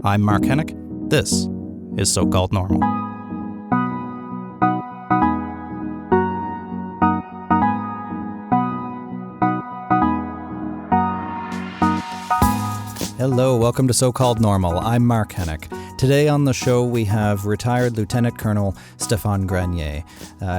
I'm Mark Hennick. This is So-Called Normal. Hello, welcome to So-Called Normal. I'm Mark Hennick. Today on the show we have retired Lieutenant-Colonel Stéphane Grenier.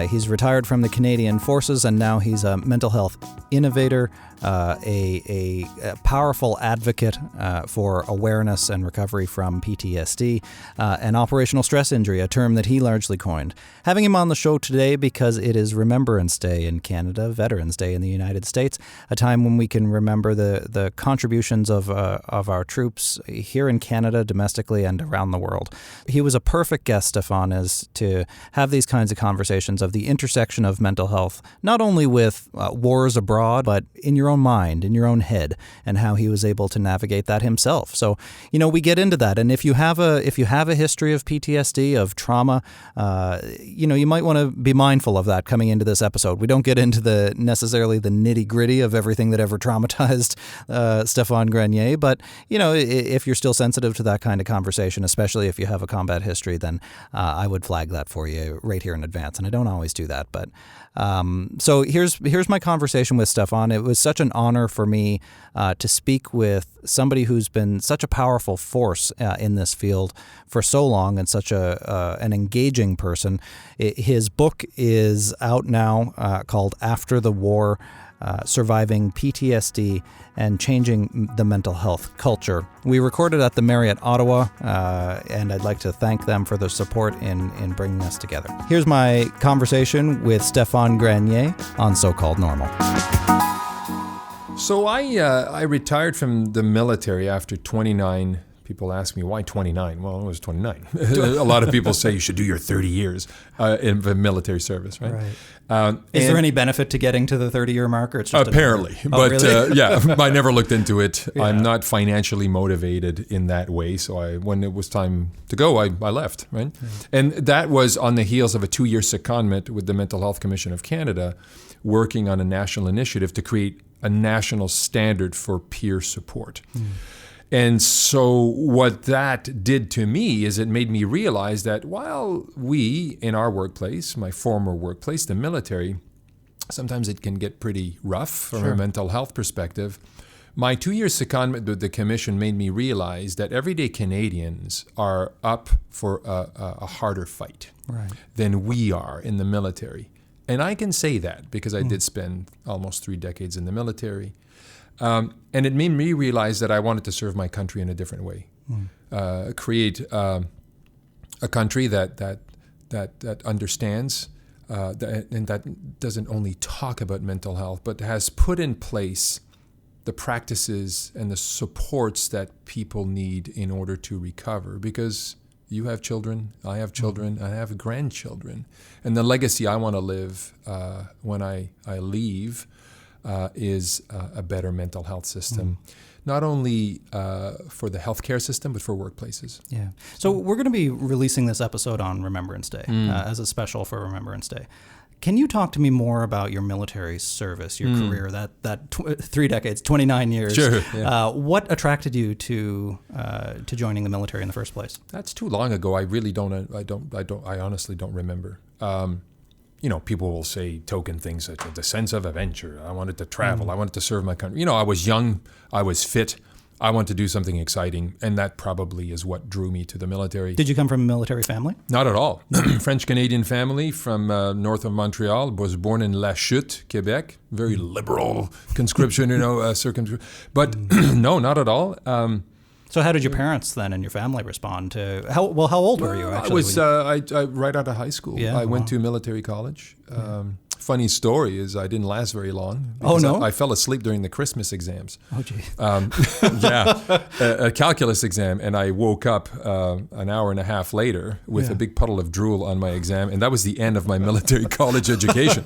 He's retired from the Canadian Forces and now he's a mental health innovator, a powerful advocate for awareness and recovery from PTSD, and operational stress injury, a term that he largely coined. Having him on the show today because it is Remembrance Day in Canada, Veterans Day in the United States, a time when we can remember the contributions of our troops here in Canada, domestically, and around the world. He was a perfect guest, Stéphane, is to have these kinds of conversations of the intersection of mental health, not only with wars abroad, but in your own mind, in your own head, and how he was able to navigate that himself. So, we get into that. And if you have a history of PTSD, of trauma, you might want to be mindful of that coming into this episode. We don't get into necessarily the nitty-gritty of everything that ever traumatized Stéphane Grenier, but if you're still sensitive to that kind of conversation, especially if you have a combat history, then I would flag that for you right here in advance. And I don't always do that, but so here's my conversation with Stéphane. It was such an honor for me to speak with somebody who's been such a powerful force in this field for so long and such an engaging person. His book is out now called After the War, Surviving PTSD and Changing the Mental Health Culture. We recorded at the Marriott Ottawa, and I'd like to thank them for their support in bringing us together. Here's my conversation with Stéphane Grenier on So-Called Normal. So I retired from the military after 29. People ask me, why 29? Well, I was 29. A lot of people say you should do your 30 years in the military service, right? Is there any benefit to getting to the 30-year mark? Or it's just apparently, but really? Yeah, I never looked into it. Yeah. I'm not financially motivated in that way. So when it was time to go, I left, right? And that was on the heels of a 2-year secondment with the Mental Health Commission of Canada, working on a national initiative to create a national standard for peer support. And so what that did to me is it made me realize that while we, in our workplace, my former workplace, the military, sometimes it can get pretty rough from a mental health perspective. My 2-year secondment with the commission made me realize that everyday Canadians are up for a harder fight than we are in the military. And I can say that because I did spend almost 3 decades in the military. And it made me realize that I wanted to serve my country in a different way, create a country that understands and that doesn't only talk about mental health, but has put in place the practices and the supports that people need in order to recover. Because you have children, I have children, I have grandchildren, and the legacy I want to live when I leave is a better mental health system, not only for the healthcare system, but for workplaces. Yeah. So we're going to be releasing this episode on Remembrance Day as a special for Remembrance Day. Can you talk to me more about your military service, your career, that 3 decades, 29 years? Sure. Yeah. What attracted you to joining the military in the first place? That's too long ago. I really don't. I honestly don't remember. People will say token things such as the sense of adventure. I wanted to travel. I wanted to serve my country. I was young. I was fit. I wanted to do something exciting. And that probably is what drew me to the military. Did you come from a military family? Not at all. French-Canadian family from north of Montreal. Was born in La Chute, Quebec. Very liberal conscription, circumscription. But no, not at all. So how did your parents then and your family respond to how old were you actually? I was right out of high school. Yeah, I went to military college. Funny story is I didn't last very long. Oh, no? I fell asleep during the Christmas exams. Oh, gee. A calculus exam, and I woke up an hour and a half later with a big puddle of drool on my exam, and that was the end of my military college education.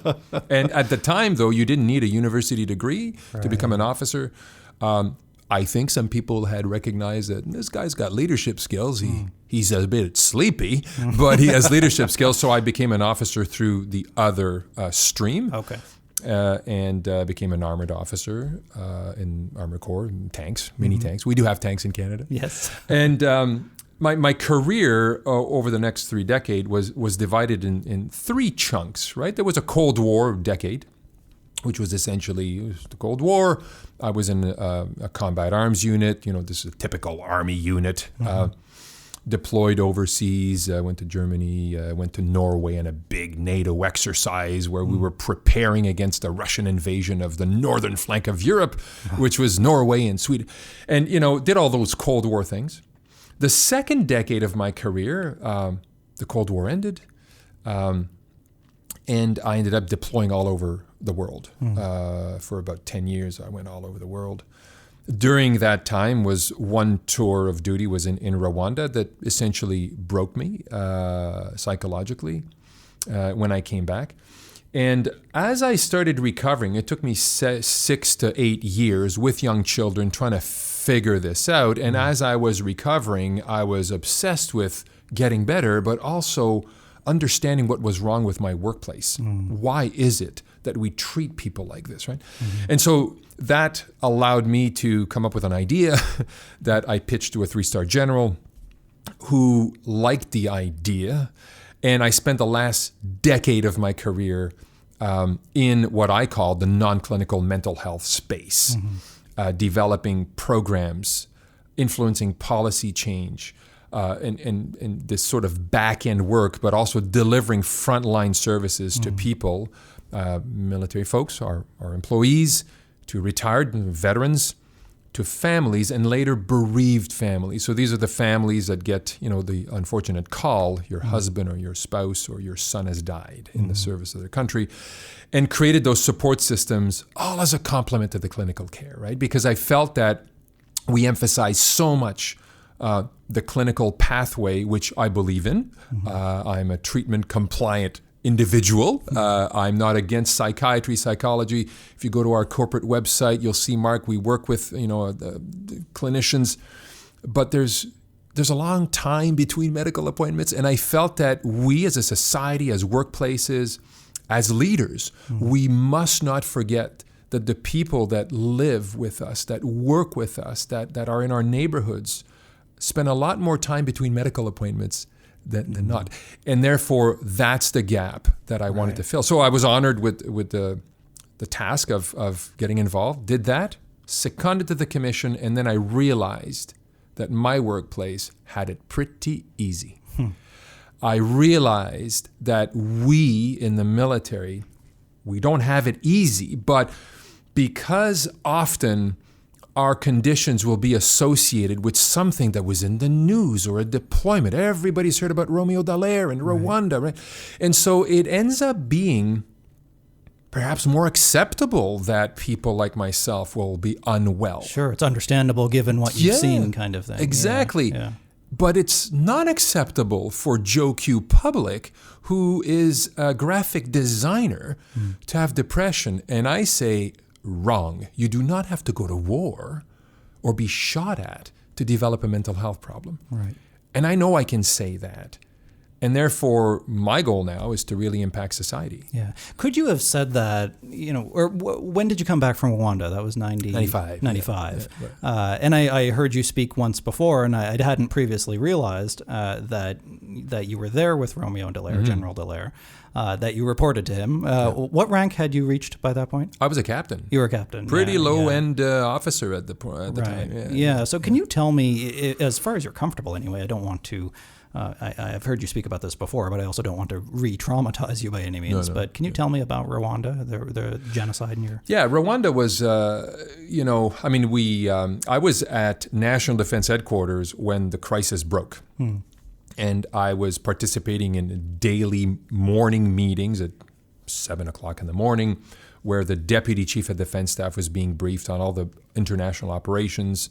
And at the time, though, you didn't need a university degree to become an officer. I think some people had recognized that this guy's got leadership skills. He's a bit sleepy, but he has leadership skills. So I became an officer through the other stream. Okay. and became an armored officer in Armored Corps, tanks, mini tanks. We do have tanks in Canada. Yes. And my career over the next 3 decades was divided in 3 chunks, right? There was a Cold War decade, which was essentially the Cold War. I was in a combat arms unit. This is a typical Army unit. Deployed overseas, went to Germany, went to Norway in a big NATO exercise where we were preparing against the Russian invasion of the northern flank of Europe, which was Norway and Sweden. And, did all those Cold War things. The second decade of my career, the Cold War ended, and I ended up deploying all over the world. For about 10 years, I went all over the world. During that time was one tour of duty was in Rwanda that essentially broke me psychologically when I came back. And as I started recovering, it took me 6 to 8 years with young children trying to figure this out. And as I was recovering, I was obsessed with getting better, but also understanding what was wrong with my workplace. Why is it that we treat people like this, right? And so that allowed me to come up with an idea that I pitched to a 3-star general who liked the idea. And I spent the last decade of my career in what I call the non-clinical mental health space, developing programs, influencing policy change, and this sort of back-end work, but also delivering frontline services to people, military folks, our employees, to retired veterans, to families, and later bereaved families. So these are the families that get, the unfortunate call, your husband or your spouse or your son has died in the service of their country, and created those support systems all as a complement to the clinical care, right? Because I felt that we emphasize so much the clinical pathway, which I believe in. I'm a treatment compliant individual. I'm not against psychiatry, psychology. If you go to our corporate website, you'll see, Mark, we work with the clinicians, but there's a long time between medical appointments, and I felt that we as a society, as workplaces, as leaders, we must not forget that the people that live with us, that work with us, that are in our neighborhoods, spend a lot more time between medical appointments than not. And therefore, that's the gap that I wanted to fill. So I was honored with the task of getting involved, did that, seconded to the commission, and then I realized that my workplace had it pretty easy. I realized that we in the military, we don't have it easy, but because often our conditions will be associated with something that was in the news or a deployment. Everybody's heard about Romeo Dallaire and Rwanda, right? And so it ends up being perhaps more acceptable that people like myself will be unwell. Sure, it's understandable given what you've seen, kind of thing. Exactly. Yeah. But it's not acceptable for Joe Q. Public, who is a graphic designer, to have depression. And I say, wrong. You do not have to go to war or be shot at to develop a mental health problem. Right. And I know I can say that. And therefore, my goal now is to really impact society. Yeah. Could you have said that, or when did you come back from Rwanda? That was 95. 95. Yeah, right. And I heard you speak once before, and I hadn't previously realized that you were there with Romeo Dallaire, General Dallaire. That you reported to him. What rank had you reached by that point? I was a captain. You were a captain. Pretty low-end officer at the time. Yeah. So can you tell me, as far as you're comfortable anyway, I don't want to, I've heard you speak about this before, but I also don't want to re-traumatize you by any means. No. But can you tell me about Rwanda, the genocide in your... Yeah, Rwanda was, I was at National Defense Headquarters when the crisis broke. And I was participating in daily morning meetings at 7 o'clock in the morning, where the Deputy Chief of Defense Staff was being briefed on all the international operations.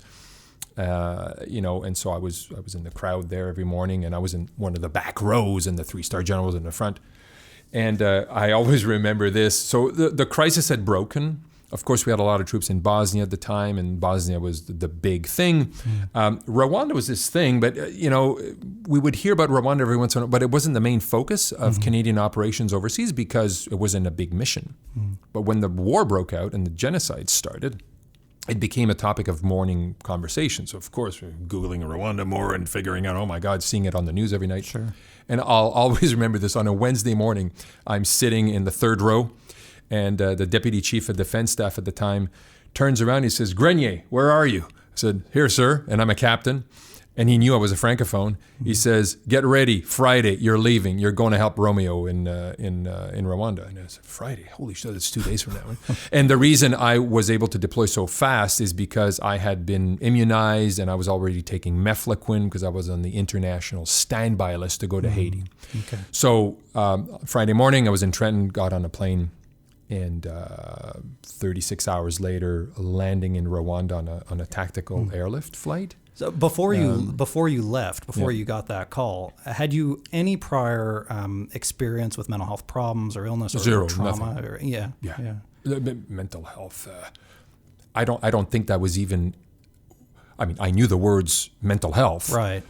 And so I was in the crowd there every morning, and I was in one of the back rows, and the 3-star general was in the front. And I always remember this. So the crisis had broken. Of course, we had a lot of troops in Bosnia at the time, and Bosnia was the big thing. Rwanda was this thing, but, we would hear about Rwanda every once in a while, but it wasn't the main focus of Canadian operations overseas because it wasn't a big mission. But when the war broke out and the genocide started, it became a topic of morning conversation. So, of course, we're Googling Rwanda more and figuring out, oh, my God, seeing it on the news every night. Sure. And I'll always remember this. On a Wednesday morning, I'm sitting in the third row, and the Deputy Chief of Defense Staff at the time turns around. He says, "Grenier, where are you?" I said, "Here, sir." And I'm a captain. And he knew I was a francophone. He says, "Get ready, Friday, you're leaving. You're going to help Romeo in Rwanda." And I said, "Friday? Holy shit, it's 2 days from now." And the reason I was able to deploy so fast is because I had been immunized and I was already taking mefloquine because I was on the international standby list to go to Haiti. Okay. So Friday morning, I was in Trenton, got on a plane, and 36 hours later, landing in Rwanda on a tactical airlift flight. So before you left, you got that call, had you any prior experience with mental health problems or illness or Zero, trauma? nothing. Or, yeah. Mental health. I don't think that was even. I mean, I knew the words mental health, right?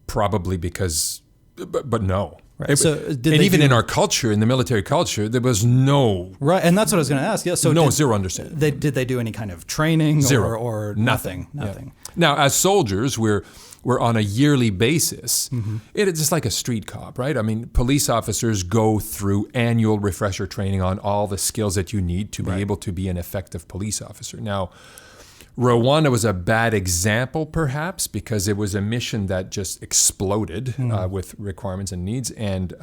Probably because, but no. Right. So in our culture, in the military culture, there was no right, and that's what I was going to ask. Yeah, so zero understanding. Did they do any kind of training? Zero or nothing. Nothing. Yeah. Now, as soldiers, we're on a yearly basis. It's just like a street cop, right? I mean, police officers go through annual refresher training on all the skills that you need to be able to be an effective police officer. Now, Rwanda was a bad example, perhaps, because it was a mission that just exploded with requirements and needs, and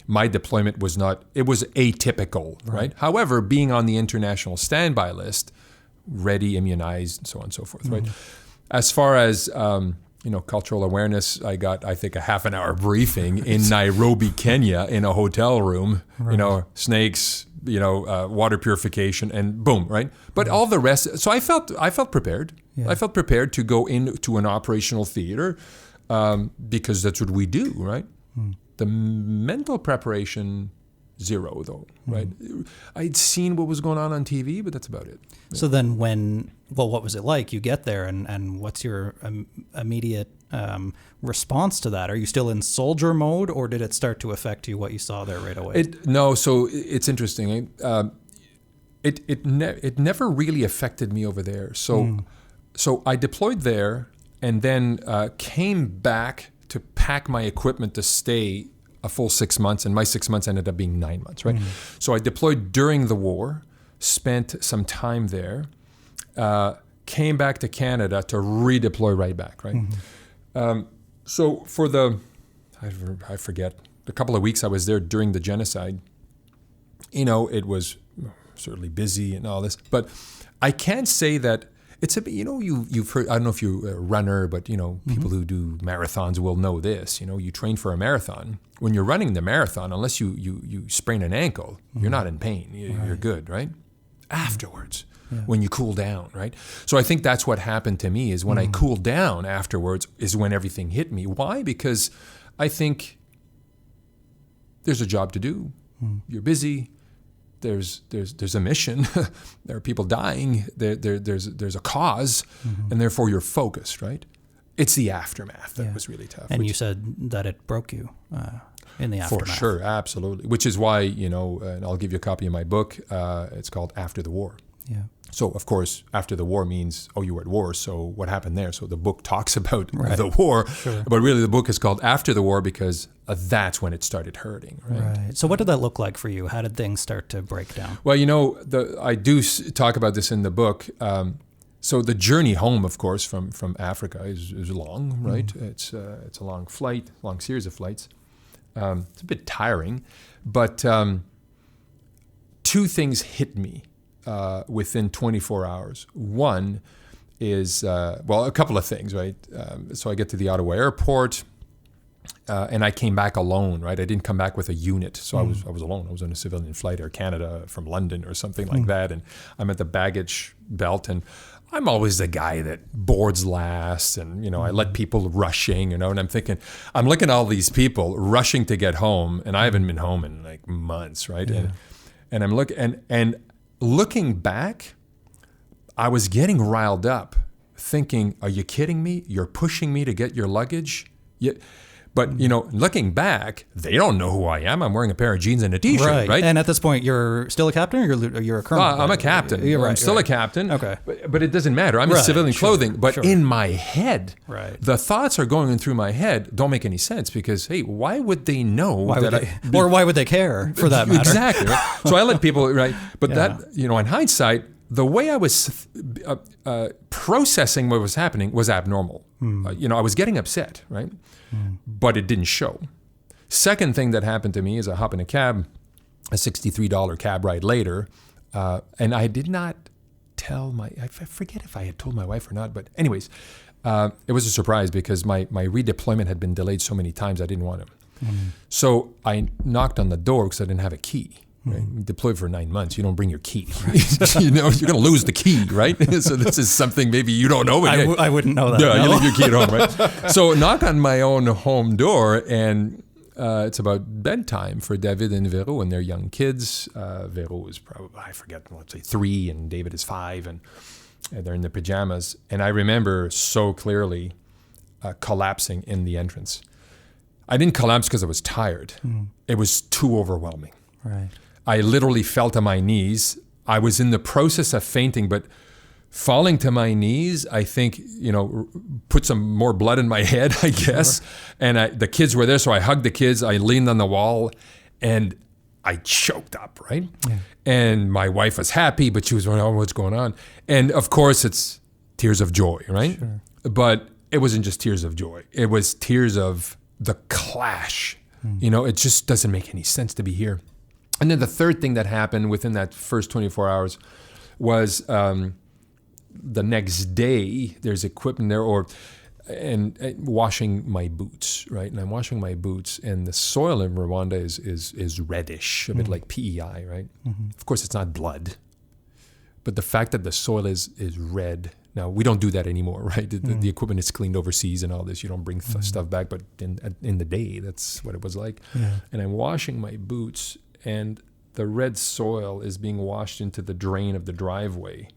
my deployment was atypical, right? However, being on the international standby list, ready, immunized, and so on and so forth, right? As far as cultural awareness, I got, I think, a half an hour briefing in Nairobi, Kenya, in a hotel room, snakes, water purification, and boom, right? But all the rest, so I felt prepared. Yeah. I felt prepared to go into an operational theater because that's what we do, right? The mental preparation, zero, though, right? I'd seen what was going on TV, but that's about it. Yeah. So then what was it like? You get there, and what's your immediate response to that? Are you still in soldier mode, or did it start to affect you, what you saw there right away? So it's interesting. It never really affected me over there. So I deployed there and then came back to pack my equipment to stay a full 6 months, and my 6 months ended up being 9 months, right? So I deployed during the war, spent some time there, came back to Canada to redeploy right back, right? So for I forget, a couple of weeks I was there during the genocide, it was certainly busy and all this, but I can't say that it's a, you've heard, I don't know if you're a runner, but, people who do marathons will know this, you train for a marathon. When you're running the marathon, unless you sprain an ankle, you're not in pain. You're good, right? Afterwards, when you cool down, right? So I think that's what happened to me is when I cooled down afterwards is when everything hit me. Why? Because I think there's a job to do. You're busy. There's a mission. There are people dying. There's a cause, and therefore you're focused, right? It's the aftermath that was really tough. And you said that it broke you in the aftermath. For sure, absolutely. Which is why, and I'll give you a copy of my book. It's called After the War. Yeah. So, of course, after the war means, you were at war, so what happened there? So the book talks about the war, but really the book is called After the War because that's when it started hurting. Right? So what did that look like for you? How did things start to break down? Well, I do talk about this in the book. So the journey home, of course, from Africa is long, right? It's a long flight, long series of flights. It's a bit tiring, but two things hit me within 24 hours. One is, a couple of things, right? So I get to the Ottawa airport, and I came back alone, right? I didn't come back with a unit, so I was alone. I was on a civilian flight, Air Canada from London or something like that, and I'm at the baggage belt, and I'm always the guy that boards last, and I let people rushing, and I'm thinking, I'm looking at all these people rushing to get home, and I haven't been home in like months, right? Yeah. And I'm looking back, I was getting riled up, thinking, are you kidding me? You're pushing me to get your luggage? But, looking back, they don't know who I am. I'm wearing a pair of jeans and a T-shirt, right? And at this point, you're still a captain or you're a colonel? I'm a captain. I'm still a captain. Okay. But it doesn't matter. I'm in civilian clothing. But in my head, the thoughts are going through my head don't make any sense because, hey, why would they know or why would they care for that matter? Exactly. Right? So I let people, right? But that, in hindsight, the way I was processing what was happening was abnormal. I was getting upset, right? But it didn't show. Second thing that happened to me is I hop in a cab, a $63 cab ride later, and I did not tell I forget if I had told my wife or not, but anyways, it was a surprise because my redeployment had been delayed so many times I didn't want to. So I knocked on the door because I didn't have a key. Right? Deployed for 9 months, you don't bring your key. You're going to lose the key, right? So this is something maybe you don't know. I wouldn't know that. Yeah, no. You leave your key at home, right? So knock on my own home door, and it's about bedtime for David and Vero and their young kids. Vero is probably, I forget, let's say 3, and David is 5, and they're in their pajamas. And I remember so clearly collapsing in the entrance. I didn't collapse because I was tired. It was too overwhelming. Right. I literally fell to my knees. I was in the process of fainting, but falling to my knees, I think, put some more blood in my head, I guess. Sure. And the kids were there, so I hugged the kids. I leaned on the wall, and I choked up, right? Yeah. And my wife was happy, but she was wondering, what's going on? And of course, it's tears of joy, right? Sure. But it wasn't just tears of joy. It was tears of the clash. It just doesn't make any sense to be here. And then the third thing that happened within that first 24 hours was the next day, there's equipment there and washing my boots, right? And I'm washing my boots, and the soil in Rwanda is reddish, a bit like PEI, right? Of course, it's not blood. But the fact that the soil is red, now we don't do that anymore, right? The equipment is cleaned overseas and all this. You don't bring stuff back, but in the day, that's what it was like. Yeah. And I'm washing my boots, and the red soil is being washed into the drain of the driveway.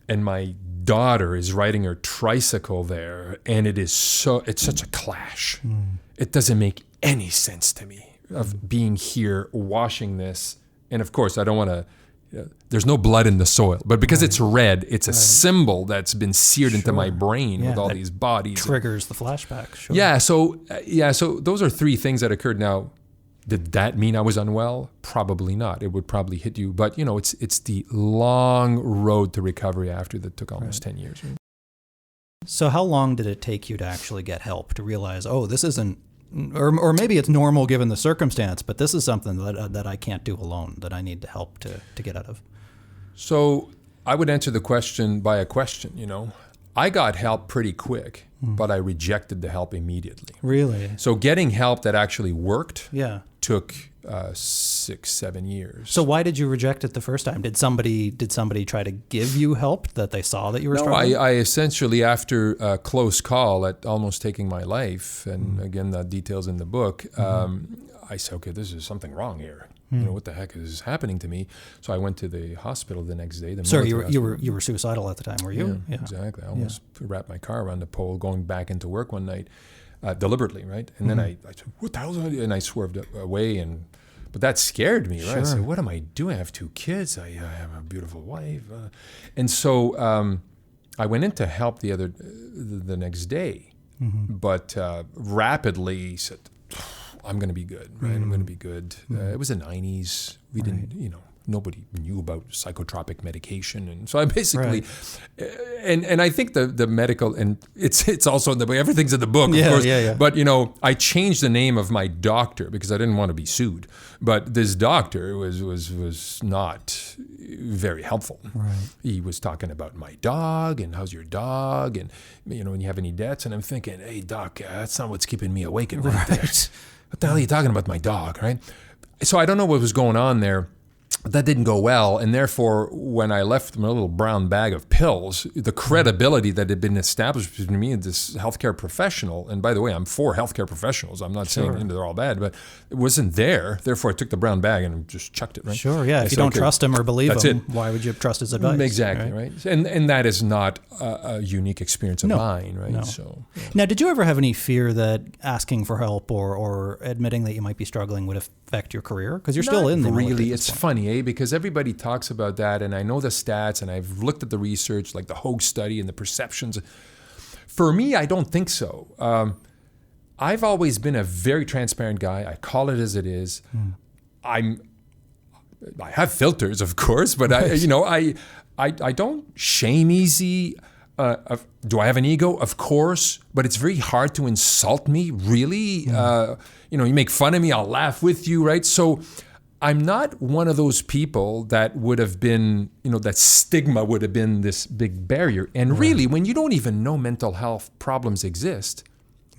And my daughter is riding her tricycle there, and it's such a clash. It doesn't make any sense to me of being here washing this. And of course, I don't want to, there's no blood in the soil, but because it's red, it's a symbol that's been seared into my brain with all these bodies. Triggers the flashback. Sure. So those are 3 things that occurred. Now, did that mean I was unwell? Probably not. It would probably hit you. But, it's the long road to recovery after that took almost 10 years. Right? So how long did it take you to actually get help, to realize, this isn't, or maybe it's normal given the circumstance, but this is something that I can't do alone, that I need help to get out of? So I would answer the question by a question, I got help pretty quick, but I rejected the help immediately. Really? So getting help that actually worked took 6-7 years. So why did you reject it the first time? Did somebody try to give you help that they saw that you were struggling? No, I essentially, after a close call at almost taking my life, and again, the details in the book, I said, okay, this is something wrong here. What the heck is happening to me? So I went to the hospital the next day. So you were suicidal at the time, were you? Yeah. Exactly. I almost wrapped my car around the pole going back into work one night, deliberately, right? And then I said, what the hell is that? And I swerved away, but that scared me, right? Sure. I said, what am I doing? I have 2 kids. I have a beautiful wife. And so I went in to help the next day, but rapidly said, I'm going to be good, right? I'm going to be good. It was the 90s. We didn't, nobody knew about psychotropic medication. And so I basically, and I think the medical, and it's also in the book, everything's in the book, of course. Yeah. But, I changed the name of my doctor because I didn't want to be sued. But this doctor was not very helpful. Right. He was talking about my dog and how's your dog and, when you have any debts. And I'm thinking, hey, doc, that's not what's keeping me awake at night. What the hell are you talking about, my dog, right? So I don't know what was going on there. that didn't go well, and therefore, when I left my little brown bag of pills, the credibility that had been established between me and this healthcare professional, and by the way, I'm for healthcare professionals. I'm not saying they're all bad, but it wasn't there. Therefore, I took the brown bag and just chucked it. Right? Sure, yeah. If you don't trust him or believe him, why would you trust his advice? Exactly, right? And that is not a unique experience of mine, right? No. So, Now, did you ever have any fear that asking for help or admitting that you might be struggling would affect your career? Because you're still in the military. Really, it's funny, because everybody talks about that, and I know the stats, and I've looked at the research, like the Hogue study and the perceptions. For me, I don't think so. I've always been a very transparent guy. I call it as it is. I have filters, of course, but I don't shame easy. Do I have an ego? Of course, but it's very hard to insult me, really. You make fun of me, I'll laugh with you, right? So I'm not one of those people that would have been, that stigma would have been this big barrier. And really, when you don't even know mental health problems exist,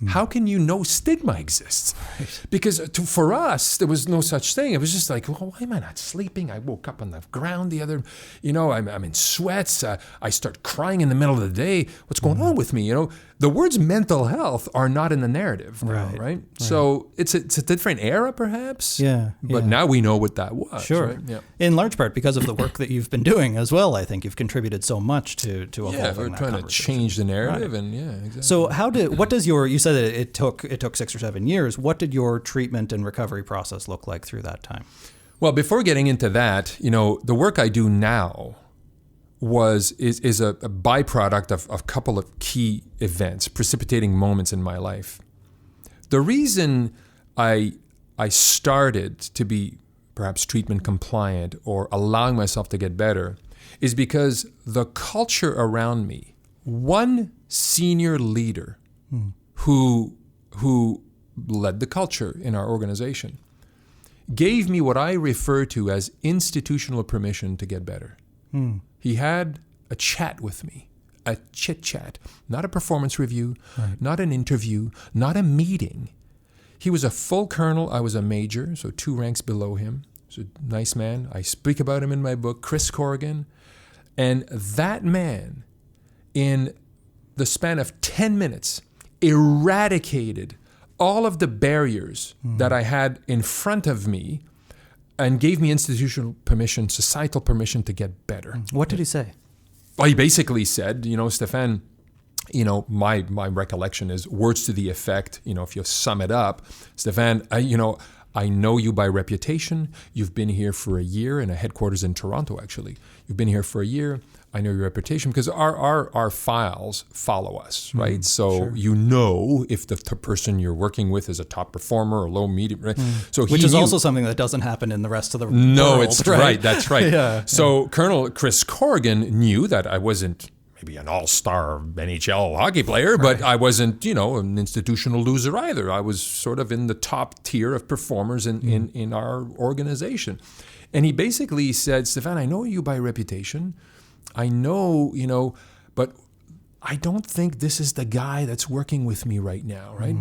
how can you know stigma exists? Right. Because for us, there was no such thing. It was just like, well, why am I not sleeping? I woke up on the ground the other, I'm in sweats. I start crying in the middle of the day. What's going on with me? The words mental health are not in the narrative now, right? So it's a different era, perhaps. Yeah. But now we know what that was. Sure. Right? Yeah. In large part because of the work that you've been doing as well. I think you've contributed so much to evolving that we're trying to change the narrative, and exactly. So you said that it took 6 or 7 years. What did your treatment and recovery process look like through that time? Well, before getting into that, the work I do now is a byproduct of a couple of key events, precipitating moments in my life. The reason I started to be perhaps treatment compliant or allowing myself to get better is because the culture around me, one senior leader who led the culture in our organization, gave me what I refer to as institutional permission to get better. He had a chat with me, a chit chat, not a performance review, not an interview, not a meeting. He was a full colonel. I was a major, so 2 ranks below him. He's a nice man. I speak about him in my book, Chris Corrigan. And that man, in the span of 10 minutes, eradicated all of the barriers that I had in front of me and gave me institutional permission, societal permission to get better. What did he say? Well, he basically said, Stéphane, my recollection is words to the effect, if you sum it up, Stéphane, I know you by reputation. You've been here for a year in a headquarters in Toronto, actually. You've been here for a year. I know your reputation because our files follow us, right? So if the person you're working with is a top performer or low, medium, right? So which is also something that doesn't happen in the rest of the world. No, it's right. That's right. So Colonel Chris Corrigan knew that I wasn't maybe an all-star NHL hockey player, but I wasn't, an institutional loser either. I was sort of in the top tier of performers in our organization. And he basically said, Stéphane, I know you by reputation. I know, but I don't think this is the guy that's working with me right now, right?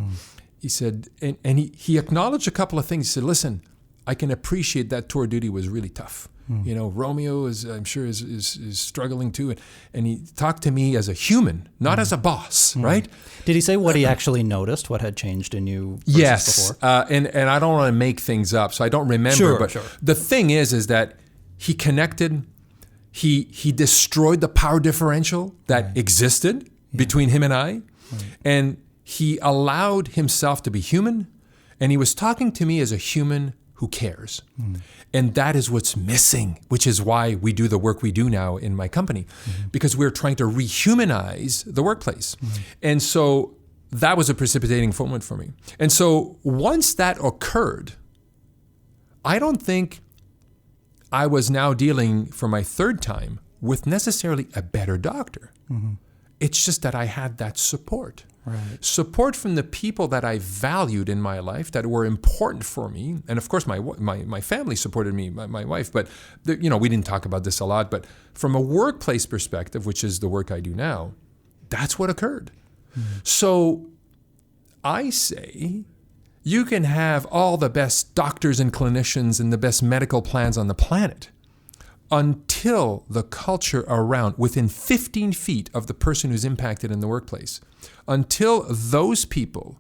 He said, and he acknowledged a couple of things. He said, listen, I can appreciate that tour duty was really tough. Romeo I'm sure is struggling too. And he talked to me as a human, not as a boss, right? Did he say what he actually noticed, what had changed in you versus yes, before? And I don't want to make things up, so I don't remember. But the thing is that he connected. He destroyed the power differential that existed between him and I, and he allowed himself to be human, and he was talking to me as a human who cares. And that is what's missing, which is why we do the work we do now in my company, because we're trying to rehumanize the workplace. And so that was a precipitating moment for me. And so once that occurred, I don't think I was now dealing for my third time with necessarily a better doctor. It's just that I had that support. Support from the people that I valued in my life that were important for me. And of course, my family supported me, my wife. But, we didn't talk about this a lot. But from a workplace perspective, which is the work I do now, that's what occurred. So I say You can have all the best doctors and clinicians and the best medical plans on the planet until the culture around, within 15 feet of the person who's impacted in the workplace, until those people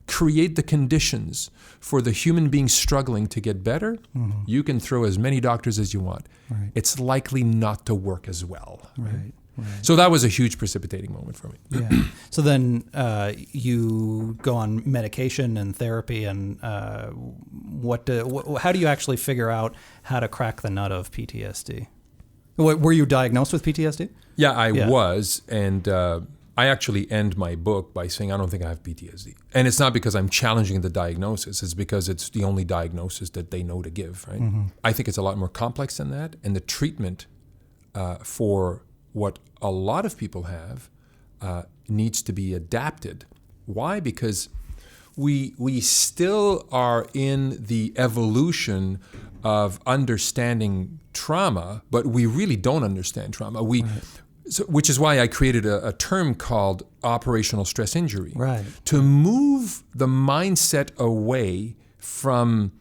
create the conditions for the human being struggling to get better, you can throw as many doctors as you want. Right. It's likely not to work as well. Right. So that was a huge precipitating moment for me. Yeah. So then you go on medication and therapy, and how do you actually figure out how to crack the nut of PTSD? Were you diagnosed with PTSD? Yeah, I was, and I actually end my book by saying I don't think I have PTSD. And it's not because I'm challenging the diagnosis, it's because it's the only diagnosis that they know to give, right? I think it's a lot more complex than that, and the treatment for what a lot of people have needs to be adapted. Why? Because we still are in the evolution of understanding trauma, but we really don't understand trauma. Which is why I created a term called operational stress injury. Right. To move the mindset away from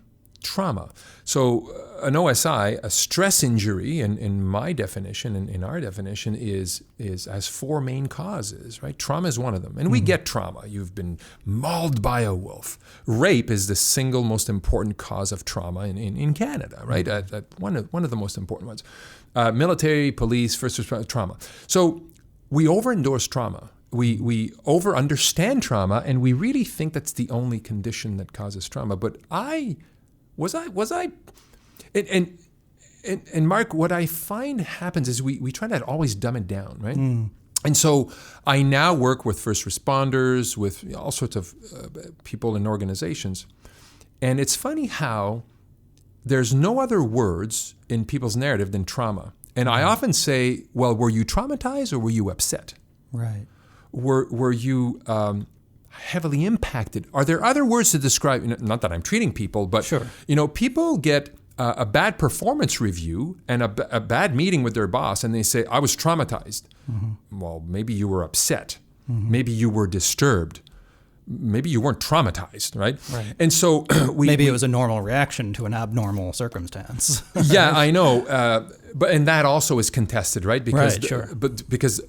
trauma. So an OSI, a stress injury, in my definition, in our definition, has four main causes, right? Trauma is one of them. And we get trauma. You've been mauled by a wolf. Rape is the single most important cause of trauma in Canada, right? One of the most important ones. Military, police, first responder, trauma. So we overendorse trauma. We over-understand trauma, and we really think that's the only condition that causes trauma. But and Mark, what I find happens is we try to always dumb it down, right? And so I now work with first responders, with all sorts of people and organizations. And it's funny how there's no other words in people's narrative than trauma. And I often say, well, were you traumatized or were you upset? Right. Were you heavily impacted? Are there other words to describe, not that I'm treating people, but sure. People get a bad performance review and a bad meeting with their boss, and they say, I was traumatized. Well, maybe you were upset. Maybe you were disturbed. Maybe you weren't traumatized, right? And so maybe it was a normal reaction to an abnormal circumstance. Yeah, I know. And that also is contested, right? Because right, sure. Because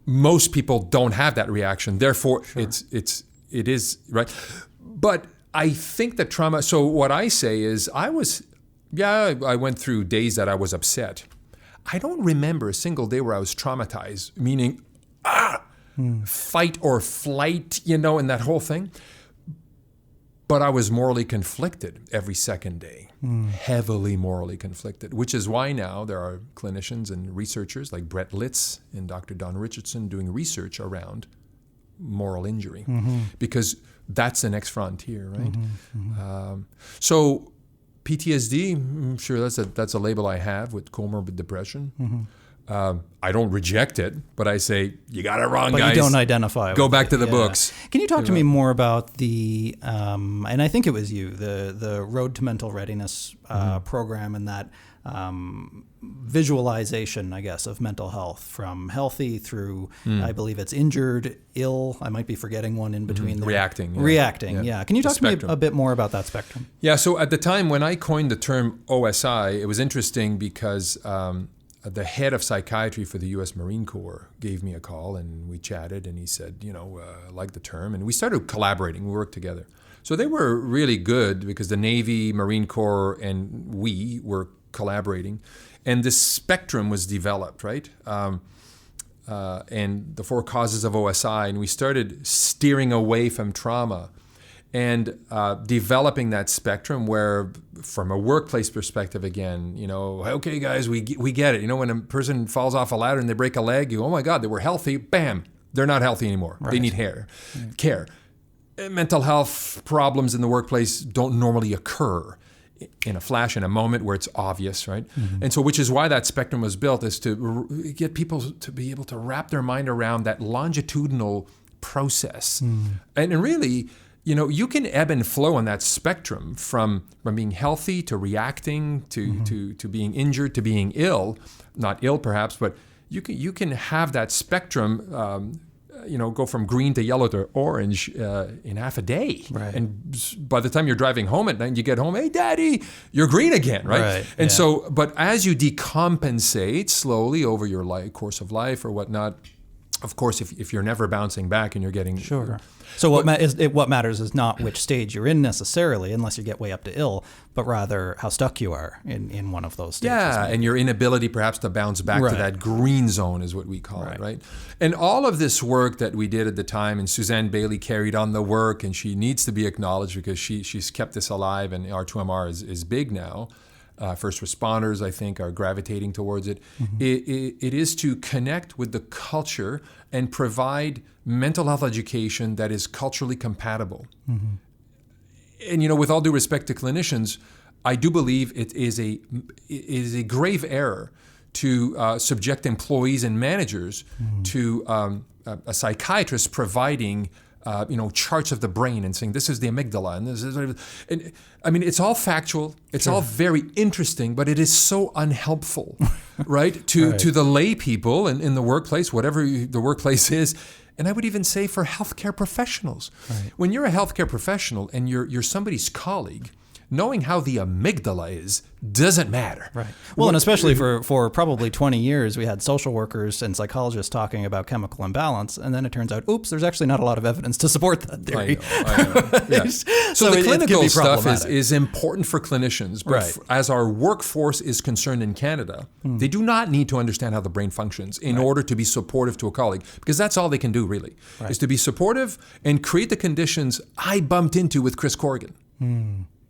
most people don't have that reaction. Therefore, sure. it is, right? But I think that trauma, so what I say is I went through days that I was upset. I don't remember a single day where I was traumatized, meaning, fight or flight, and that whole thing. But I was morally conflicted every second day, heavily morally conflicted, which is why now there are clinicians and researchers like Brett Litz and Dr. Don Richardson doing research around moral injury, because that's the next frontier, right? So PTSD, I'm sure that's a label I have with comorbid depression. I don't reject it, but I say, you got it wrong, guys. But you don't identify Go with back it. to the books. Can you talk to me more about the, and I think it was you, the Road to Mental Readiness program, and that visualization, I guess, of mental health from healthy through, I believe it's injured, ill. I might be forgetting one in between there. Reacting. Yeah. Can you talk to me a bit more about that spectrum? Yeah, so at the time when I coined the term OSI, it was interesting because the head of psychiatry for the U.S. Marine Corps gave me a call, and we chatted, and he said, I like the term. And we started collaborating. We worked together. So they were really good because the Navy, Marine Corps, and we were collaborating. And this spectrum was developed, right? And the 4 causes of OSI. And we started steering away from trauma and developing that spectrum where, from a workplace perspective, again, okay, guys, we get it. When a person falls off a ladder and they break a leg, you go, oh my God, they were healthy. Bam, they're not healthy anymore. Right. They need care. Mental health problems in the workplace don't normally occur in a flash, in a moment where it's obvious, right? And so, which is why that spectrum was built, is to get people to be able to wrap their mind around that longitudinal process. And really, you can ebb and flow on that spectrum from being healthy to reacting to being injured to being ill, not ill perhaps, but you can have that spectrum go from green to yellow to orange in half a day. Right. And by the time you're driving home at night, you get home, hey, Daddy, you're green again, right? And so, but as you decompensate slowly over your course of life or whatnot, of course, if you're never bouncing back and you're getting... Sure. So what matters is not which stage you're in necessarily, unless you get way up to ill, but rather how stuck you are in one of those stages. Yeah, and your inability perhaps to bounce back to that green zone is what we call it, right? And all of this work that we did at the time, and Suzanne Bailey carried on the work, and she needs to be acknowledged because she's kept this alive, and R2MR is big now. First responders, I think, are gravitating towards it. Mm-hmm. It is to connect with the culture and provide mental health education that is culturally compatible. Mm-hmm. And, with all due respect to clinicians, I do believe it is a grave error to subject employees and managers to a psychiatrist providing charts of the brain and saying this is the amygdala and this is, and I mean it's all factual, it's all very interesting, but it is so unhelpful, right? To the lay people in the workplace, whatever the workplace is, and I would even say for healthcare professionals. Right. When you're a healthcare professional and you're somebody's colleague, knowing how the amygdala is doesn't matter. Right. Well, and especially for probably 20 years, we had social workers and psychologists talking about chemical imbalance, and then it turns out, oops, there's actually not a lot of evidence to support that theory. I know. Yeah. So the clinical stuff is important for clinicians, but as our workforce is concerned in Canada, they do not need to understand how the brain functions in order to be supportive to a colleague, because that's all they can do really, is to be supportive and create the conditions I bumped into with Chris Corrigan.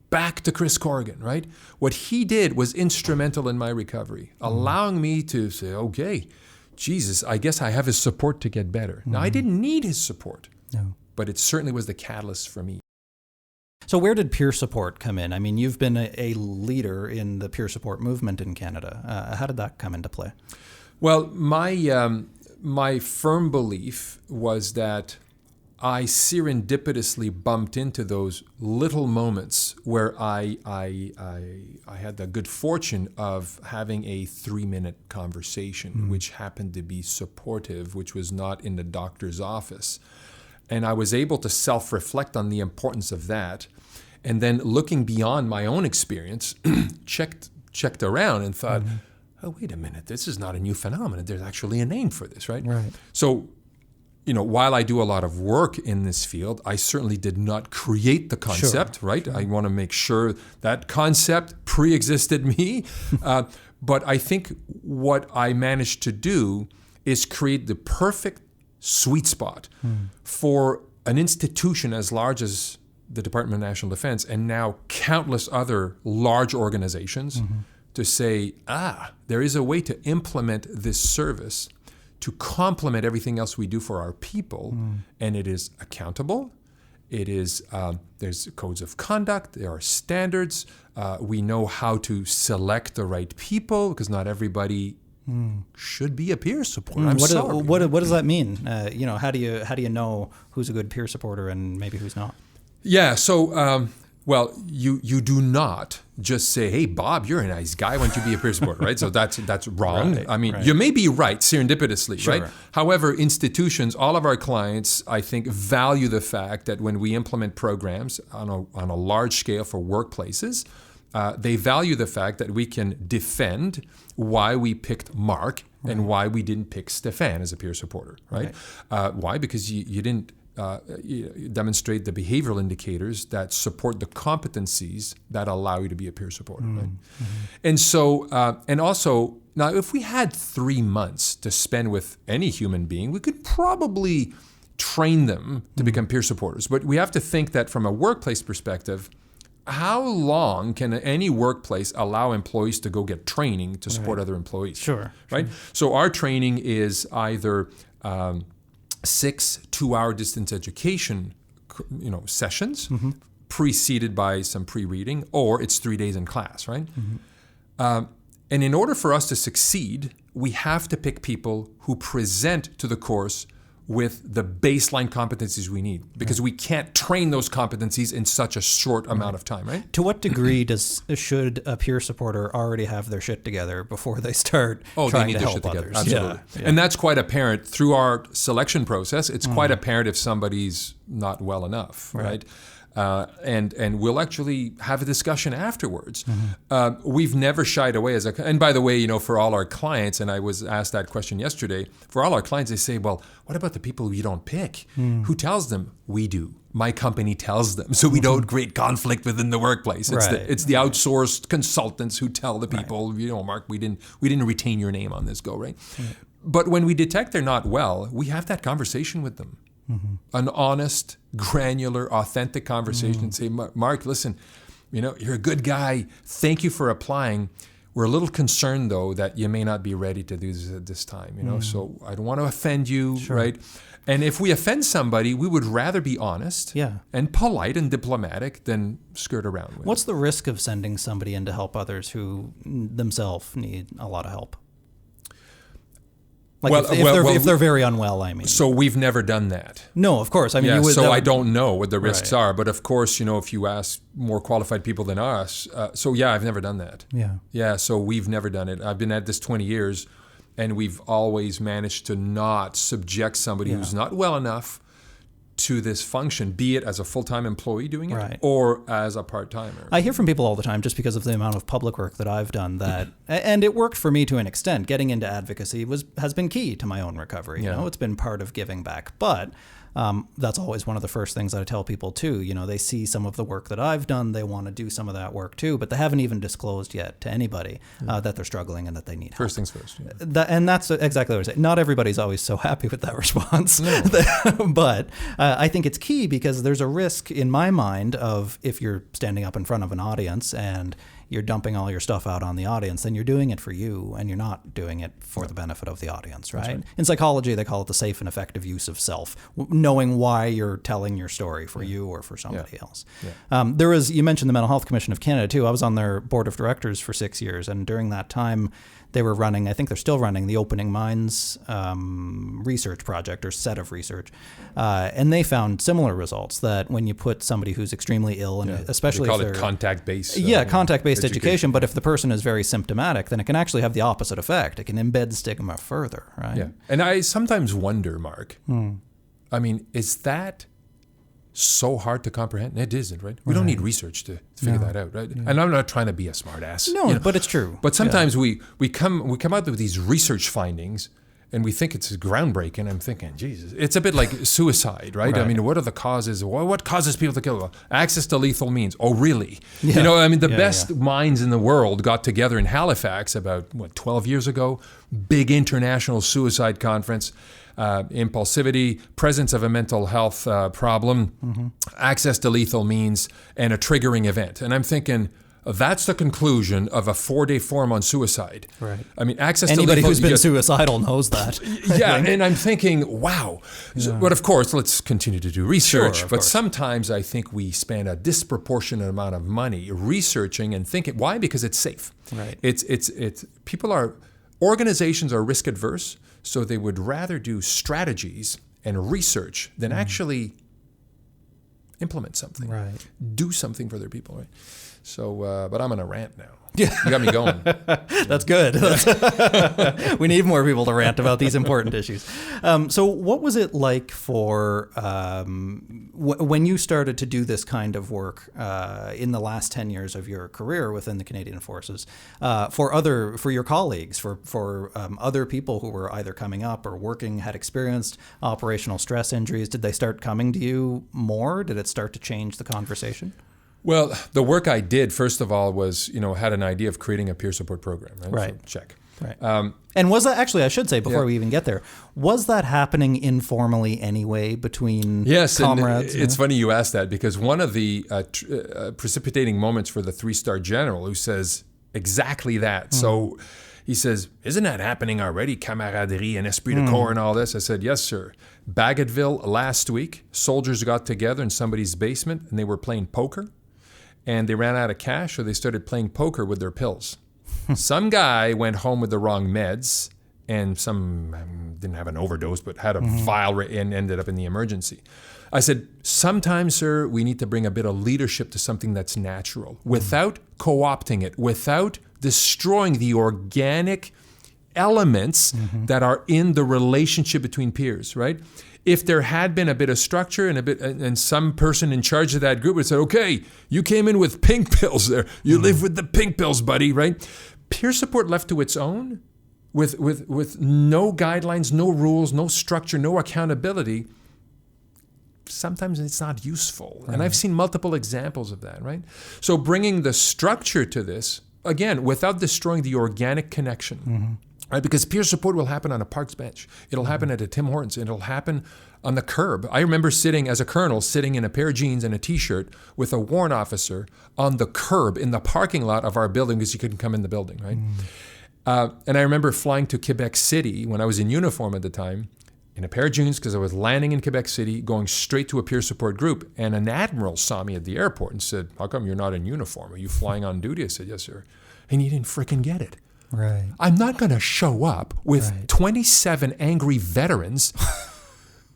Back to Chris Corrigan, right? What he did was instrumental in my recovery, allowing me to say, okay, Jesus, I guess I have his support to get better. Now, I didn't need his support, but it certainly was the catalyst for me. So where did peer support come in? I mean, you've been a leader in the peer support movement in Canada. How did that come into play? Well, my firm belief was that I serendipitously bumped into those little moments where I had the good fortune of having a 3-minute conversation, which happened to be supportive, which was not in the doctor's office. And I was able to self-reflect on the importance of that. And then looking beyond my own experience, checked around and thought, oh, wait a minute, this is not a new phenomenon. There's actually a name for this, right? So, while I do a lot of work in this field, I certainly did not create the concept, right? I want to make sure that concept pre-existed me. But I think what I managed to do is create the perfect sweet spot for an institution as large as the Department of National Defense and now countless other large organizations to say, there is a way to implement this service to complement everything else we do for our people, and it is accountable. It is there's codes of conduct. There are standards. We know how to select the right people because not everybody should be a peer supporter. What does that mean? How do you know who's a good peer supporter and maybe who's not? Yeah. So. Well, you do not just say, hey, Bob, you're a nice guy. Why don't you be a peer supporter, right? So that's wrong. Right, I mean, you may be right serendipitously, right? However, institutions, all of our clients, I think, value the fact that when we implement programs on a large scale for workplaces, they value the fact that we can defend why we picked Mark and why we didn't pick Stéphane as a peer supporter, right? Why? Because you didn't demonstrate the behavioral indicators that support the competencies that allow you to be a peer supporter. Right? And so, and also, now if we had 3 months to spend with any human being, we could probably train them to become peer supporters. But we have to think that from a workplace perspective, how long can any workplace allow employees to go get training to support other employees? Right? So our training is either 6 2-hour distance education, sessions, preceded by some pre-reading, or it's 3 days in class, right? And in order for us to succeed, we have to pick people who present to the course with the baseline competencies we need, because we can't train those competencies in such a short amount of time, right? To what degree should a peer supporter already have their shit together before they start trying to help others? Absolutely. Yeah. And that's quite apparent through our selection process. It's quite apparent if somebody's not well enough, right? And we'll actually have a discussion afterwards. We've never shied away and by the way, for all our clients, and I was asked that question yesterday, for all our clients, they say, well, what about the people you don't pick? Who tells them? We do. My company tells them. So we don't create conflict within the workplace. It's the outsourced consultants who tell the people, Mark, we didn't retain your name on this go, right? But when we detect they're not well, we have that conversation with them. An honest, granular, authentic conversation and say, Mark, listen, you're a good guy. Thank you for applying. We're a little concerned, though, that you may not be ready to do this at this time, so I don't want to offend you, right? And if we offend somebody, we would rather be honest and polite and diplomatic than skirt around with. What's the risk of sending somebody in to help others who themselves need a lot of help? Like if they're very unwell, I mean. So we've never done that. No, of course. I mean, I don't know what the risks are. But of course, if you ask more qualified people than us, I've never done that. Yeah, so we've never done it. I've been at this 20 years, and we've always managed to not subject somebody who's not well enough to this function, be it as a full-time employee doing it or as a part-timer. I hear from people all the time, just because of the amount of public work that I've done, that, and it worked for me to an extent, getting into advocacy has been key to my own recovery. It's been part of giving back. But that's always one of the first things that I tell people too. They see some of the work that I've done, they want to do some of that work too, but they haven't even disclosed yet to anybody that they're struggling and that they need help. First things first. And that's exactly what I say. Not everybody's always so happy with that response, but I think it's key, because there's a risk in my mind of, if you're standing up in front of an audience and you're dumping all your stuff out on the audience, then you're doing it for you, and you're not doing it for the benefit of the audience, right? In psychology, they call it the safe and effective use of self, knowing why you're telling your story for you or for somebody else. You mentioned the Mental Health Commission of Canada too. I was on their board of directors for 6 years, and during that time, they were running, I think they're still running, the Opening Minds research project, or set of research. And they found similar results, that when you put somebody who's extremely ill, and especially they call it contact-based. Contact-based education. But if the person is very symptomatic, then it can actually have the opposite effect. It can embed stigma further, right? Yeah. And I sometimes wonder, Mark, I mean, is that so hard to comprehend? It isn't, right? We don't need research to figure that out, right? And I'm not trying to be a smart ass. No, but it's true. But sometimes we come out with these research findings, and we think it's groundbreaking. I'm thinking, Jesus, it's a bit like suicide, right? I mean, what are the causes? What causes people to kill? Well, access to lethal means. Oh, really? The best minds in the world got together in Halifax about, 12 years ago, big international suicide conference. Impulsivity, presence of a mental health problem, access to lethal means, and a triggering event. And I'm thinking, that's the conclusion of a 4-day forum on suicide. Right. I mean, access Anybody to lethal... who's been suicidal knows that. And I'm thinking, wow. But of course, let's continue to do research. But sometimes I think we spend a disproportionate amount of money researching and thinking. Why? Because it's safe. Right. Organizations are risk adverse, so they would rather do strategies and research than actually implement something, do something for their people, right? So, but I'm on a rant now. You got me going. That's good. We need more people to rant about these important issues. So what was it like for when you started to do this kind of work in the last 10 years of your career within the Canadian Forces, for your colleagues, for other people who were either coming up or working, had experienced operational stress injuries? Did they start coming to you more? Did it start to change the conversation? Well, the work I did, first of all, was, had an idea of creating a peer support program. Right. So, check. Right. And was that, actually, I should say, before we even get there, was that happening informally anyway between comrades? It's funny you asked that, because one of the precipitating moments for the 3-star general who says exactly that. So he says, isn't that happening already? Camaraderie and esprit de corps and all this. I said, yes, sir. Bagotville last week, soldiers got together in somebody's basement and they were playing poker. And they ran out of cash, so they started playing poker with their pills. Some guy went home with the wrong meds, and some didn't have an overdose, but had a vial and ended up in the emergency. I said, sometimes, sir, we need to bring a bit of leadership to something that's natural without co-opting it, without destroying the organic elements that are in the relationship between peers, right? If there had been a bit of structure and some person in charge of that group would say, okay, you came in with pink pills there. You live with the pink pills, buddy, right? Peer support left to its own with no guidelines, no rules, no structure, no accountability, sometimes it's not useful. Right. And I've seen multiple examples of that, right? So bringing the structure to this, again, without destroying the organic connection, right? Because peer support will happen on a park's bench. It'll happen at a Tim Hortons. It'll happen on the curb. I remember sitting as a colonel, sitting in a pair of jeans and a T-shirt with a warrant officer on the curb in the parking lot of our building because he couldn't come in the building, right? And I remember flying to Quebec City when I was in uniform at the time, in a pair of jeans because I was landing in Quebec City, going straight to a peer support group. And an admiral saw me at the airport and said, how come you're not in uniform? Are you flying on duty? I said, yes, sir. And he didn't frickin' get it. Right. I'm not going to show up with 27 angry veterans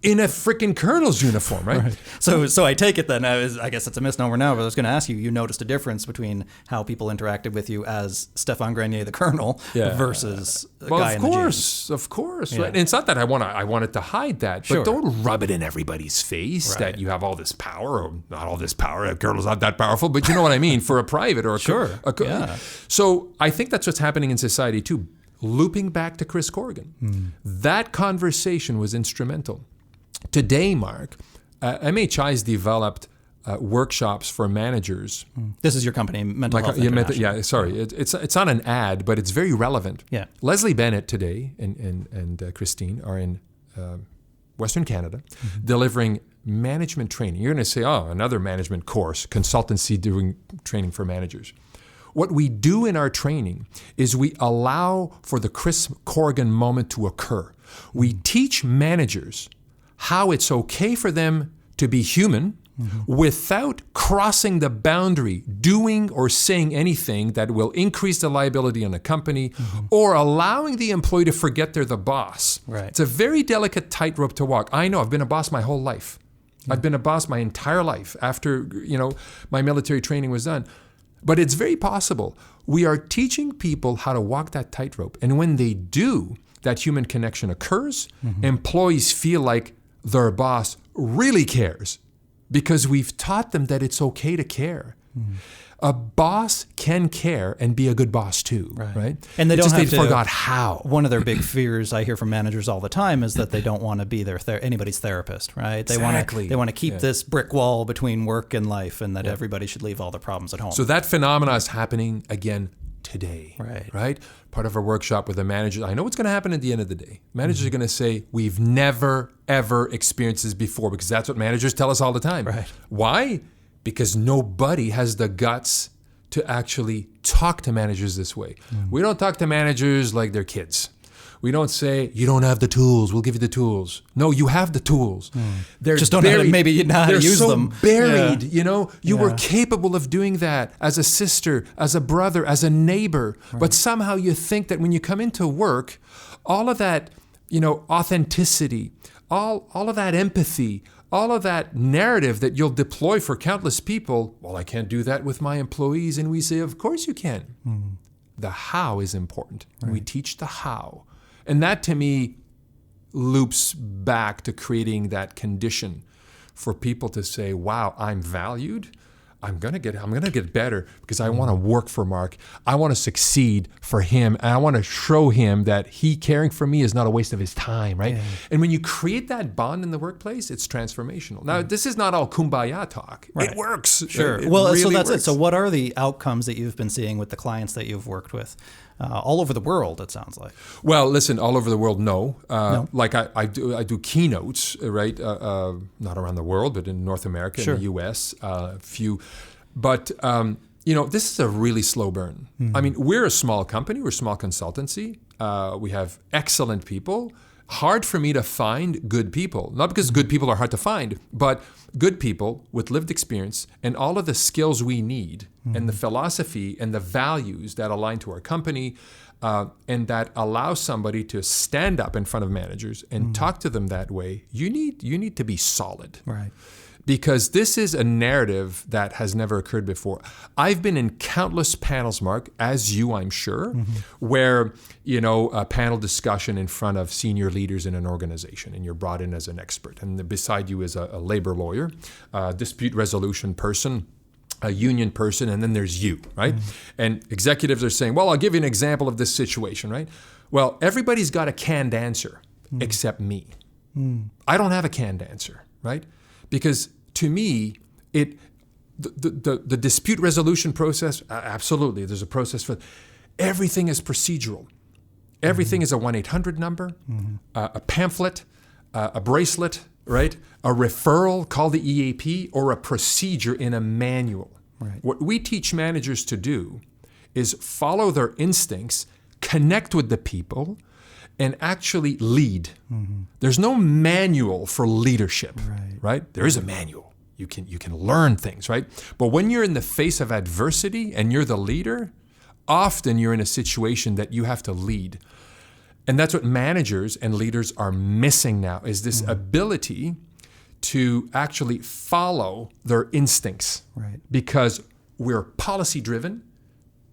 in a freaking colonel's uniform, right? So I take it then, I guess it's a misnomer now, but I was going to ask you, you noticed a difference between how people interacted with you as Stéphane Grenier, the colonel, versus a guy in the jeans. Of course. Right? And it's not that I wanted to hide that, but don't rub it in everybody's face that you have all this power, or not all this power, a colonel's not that powerful, but you know what I mean, for a private or a So I think that's what's happening in society too. Looping back to Chris Corrigan, that conversation was instrumental. Today, Mark, MHI's developed workshops for managers. This is your company, Mental Health International. Sorry. It's not an ad, but it's very relevant. Yeah. Leslie Bennett today and Christine are in Western Canada delivering management training. You're going to say, oh, another management course, consultancy doing training for managers. What we do in our training is we allow for the Chris Corrigan moment to occur. We teach managers how it's okay for them to be human without crossing the boundary, doing or saying anything that will increase the liability on a company or allowing the employee to forget they're the boss. Right. It's a very delicate tightrope to walk. I know, I've been a boss my whole life. I've been a boss my entire life after, my military training was done. But it's very possible. We are teaching people how to walk that tightrope. And when they do, that human connection occurs. Employees feel like their boss really cares because we've taught them that it's okay to care. A boss can care and be a good boss too, right? And they forgot how. One of their big fears I hear from managers all the time is that they don't want to be anybody's therapist, right? They want to keep this brick wall between work and life, and that everybody should leave all their problems at home. So that phenomena is happening again today, right? Part of our workshop with the managers, I know what's going to happen at the end of the day. Managers are going to say, we've never, ever experienced this before, because that's what managers tell us all the time. Right. Why? Because nobody has the guts to actually talk to managers this way. We don't talk to managers like they're kids. We don't say, you don't have the tools, we'll give you the tools. No, you have the tools. They're just don't know maybe you know how to use them. They're so buried, You were capable of doing that as a sister, as a brother, as a neighbor. Right. But somehow you think that when you come into work, all of that, authenticity, all of that empathy, all of that narrative that you'll deploy for countless people, well, I can't do that with my employees. And we say, of course you can. The how is important. Right. We teach the how. And that, to me, loops back to creating that condition for people to say, wow, I'm valued. I'm gonna get better because I want to work for Mark. I want to succeed for him. And I want to show him that he caring for me is not a waste of his time, right? Yeah. And when you create that bond in the workplace, it's transformational. Now, this is not all kumbaya talk. Right. It works. Sure. It well, really so that's works. it. So what are the outcomes that you've been seeing with the clients that you've worked with? All over the world, it sounds like. Well, listen, all over the world, no. Like I do keynotes, right? Not around the world, but in North America, in the U.S., few. But, this is a really slow burn. I mean, we're a small company. We're a small consultancy. We have excellent people. Hard for me to find good people. Not because good people are hard to find, but good people with lived experience and all of the skills we need and the philosophy and the values that align to our company. and that allows somebody to stand up in front of managers and talk to them that way, you need to be solid. Right. Because this is a narrative that has never occurred before. I've been in countless panels, Mark, as you, I'm sure, where, a panel discussion in front of senior leaders in an organization, and you're brought in as an expert. And beside you is a labor lawyer, a dispute resolution person, a union person, and then there's you, right? And executives are saying, well, I'll give you an example of this situation, right? Well, everybody's got a canned answer except me. I don't have a canned answer, right? Because to me, the dispute resolution process, absolutely, there's a process for everything is procedural. Everything is a 1-800 number, a pamphlet, a bracelet, right? A referral, call the EAP, or a procedure in a manual. Right. What we teach managers to do is follow their instincts, connect with the people, and actually lead. There's no manual for leadership, right? There is a manual. You can learn things, right? But when you're in the face of adversity and you're the leader, often you're in a situation that you have to lead. And that's what managers and leaders are missing now, is this ability to actually follow their instincts. Right. Because we're policy-driven,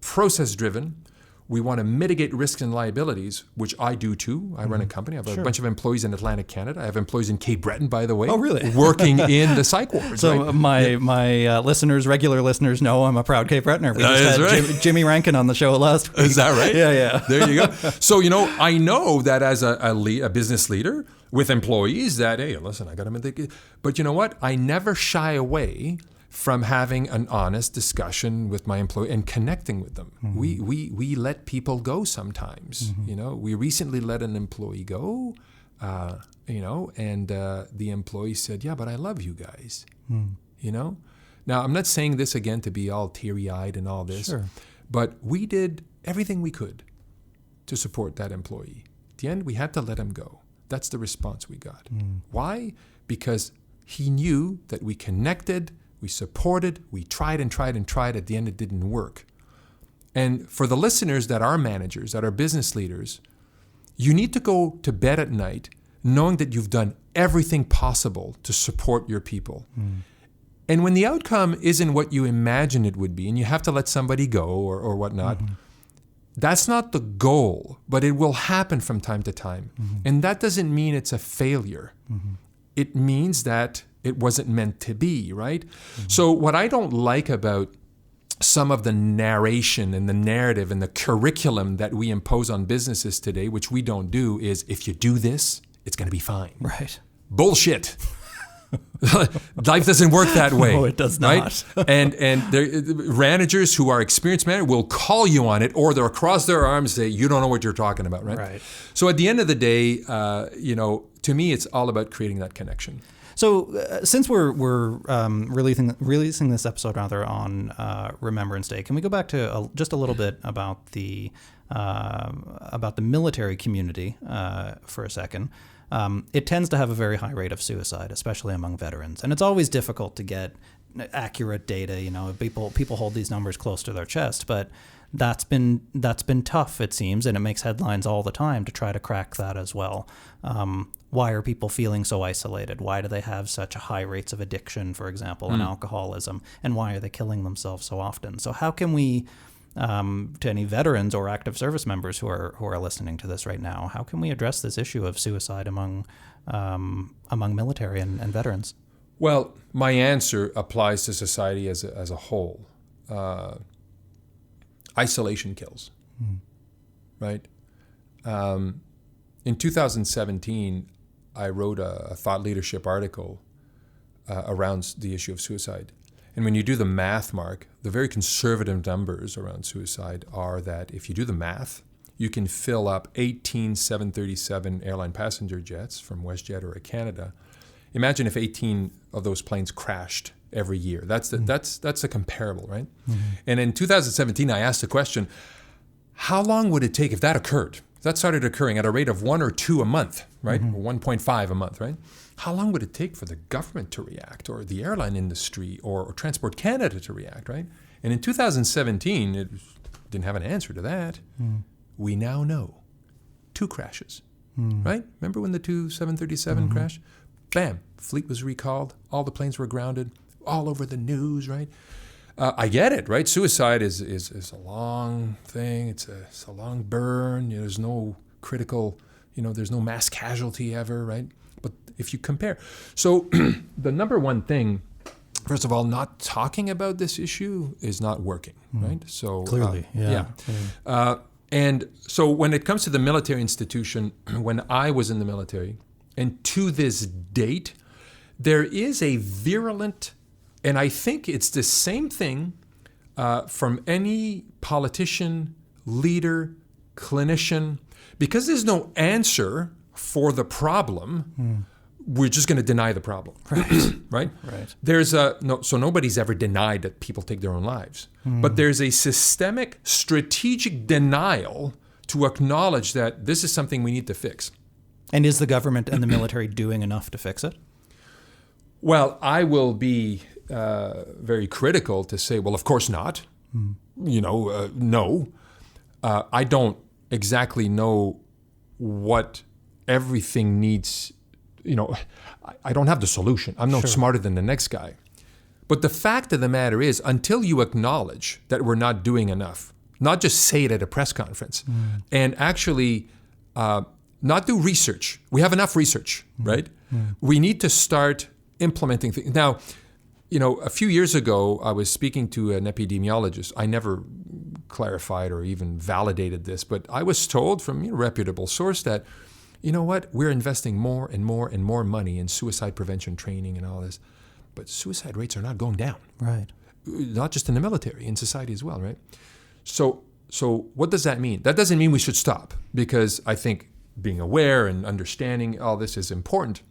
process-driven. We want to mitigate risks and liabilities, which I do too. I run a company. I have a bunch of employees in Atlantic Canada. I have employees in Cape Breton, by the way. Oh, really? Working in the psych wards. So right? my listeners, regular listeners, know I'm a proud Cape Bretoner. We just had Jimmy Rankin on the show last week. Is that right? Yeah. There you go. So, I know that as a business leader with employees that, hey, listen, I got to... But you know what? I never shy away from having an honest discussion with my employee and connecting with them. We let people go sometimes. We recently let an employee go, and the employee said, yeah, but I love you guys. Now, I'm not saying this again to be all teary-eyed and all this, but we did everything we could to support that employee. At the end, we had to let him go. That's the response we got. Why? Because he knew that we connected, we supported, we tried and tried and tried. At the end, it didn't work. And for the listeners that are managers, that are business leaders, you need to go to bed at night knowing that you've done everything possible to support your people. And when the outcome isn't what you imagine it would be, and you have to let somebody go or whatnot, that's not the goal, but it will happen from time to time. And that doesn't mean it's a failure. It means that it wasn't meant to be, right? So what I don't like about some of the narration and the narrative and the curriculum that we impose on businesses today, which we don't do, is if you do this, it's going to be fine. Right. Bullshit. Life doesn't work that way. No, it does not. Right? And managers who are experienced managers will call you on it, or they'll cross their arms and say, you don't know what you're talking about, right? Right. So at the end of the day, to me, it's all about creating that connection. So since we're releasing this episode rather on Remembrance Day, can we go back to just a little bit about the military community for a second? It tends to have a very high rate of suicide, especially among veterans, and it's always difficult to get accurate data. People hold these numbers close to their chest, but that's been tough, it seems, and it makes headlines all the time to try to crack that as well. Why are people feeling so isolated? Why do they have such high rates of addiction, for example, and alcoholism? And why are they killing themselves so often? So how can we, to any veterans or active service members who are listening to this right now, how can we address this issue of suicide among military and veterans? Well, my answer applies to society as a whole. Isolation kills, right? In 2017, I wrote a thought leadership article around the issue of suicide. And when you do the math, Mark, the very conservative numbers around suicide are that if you do the math, you can fill up 18 737 airline passenger jets from WestJet or Canada. Imagine if 18 of those planes crashed every year. That's a comparable, right? And in 2017, I asked the question, how long would it take if that occurred? If that started occurring at a rate of 1 or 2 a month, right? Or 1.5 a month, right? How long would it take for the government to react, or the airline industry, or Transport Canada to react, right? And in 2017, it didn't have an answer to that. we now know 2 crashes, right? Remember when the 2 737 crashed? Bam, fleet was recalled, all the planes were grounded, all over the news, right? I get it, right? Suicide is a long thing. It's a long burn. There's no critical, there's no mass casualty ever, right? But if you compare, so the number one thing, first of all, not talking about this issue is not working, right? So clearly, and so when it comes to the military institution, when I was in the military, and to this date, there is a virulent, and I think it's the same thing from any politician, leader, clinician, because there's no answer for the problem. We're just going to deny the problem, right? There's so nobody's ever denied that people take their own lives, but there's a systemic, strategic denial to acknowledge that this is something we need to fix. And is the government and the military doing enough to fix it? Well, I will be very critical to say, well, of course not. No. I don't exactly know what everything needs. I don't have the solution. I'm no smarter than the next guy. But the fact of the matter is, until you acknowledge that we're not doing enough, not just say it at a press conference, and actually not do research. We have enough research, right? We need to start implementing things. Now, a few years ago, I was speaking to an epidemiologist. I never clarified or even validated this, but I was told from a reputable source that, we're investing more and more and more money in suicide prevention training and all this, but suicide rates are not going down. Right. Not just in the military, in society as well, right? So what does that mean? That doesn't mean we should stop, because I think being aware and understanding all this is important.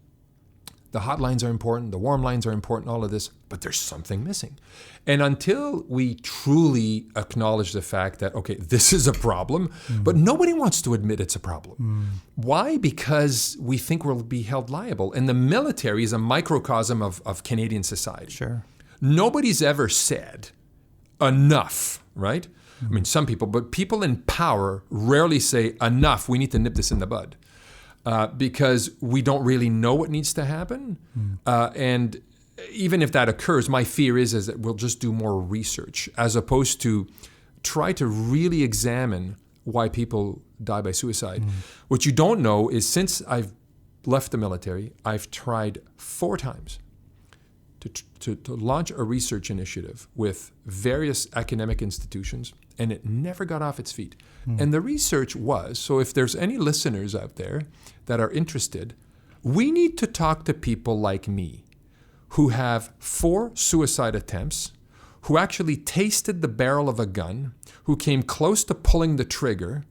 The hotlines are important, the warm lines are important, all of this, but there's something missing. And until we truly acknowledge the fact that, okay, this is a problem, but nobody wants to admit it's a problem. Why? Because we think we'll be held liable. And the military is a microcosm of Canadian society. Sure. Nobody's ever said enough, right? I mean, some people, but people in power rarely say enough, we need to nip this in the bud. Because we don't really know what needs to happen. And even if that occurs, my fear is that we'll just do more research as opposed to try to really examine why people die by suicide. What you don't know is, since I've left the military, I've tried 4 times to launch a research initiative with various academic institutions, and it never got off its feet. And the research was, so if there's any listeners out there that are interested, we need to talk to people like me who have 4 suicide attempts, who actually tasted the barrel of a gun, who came close to pulling the trigger,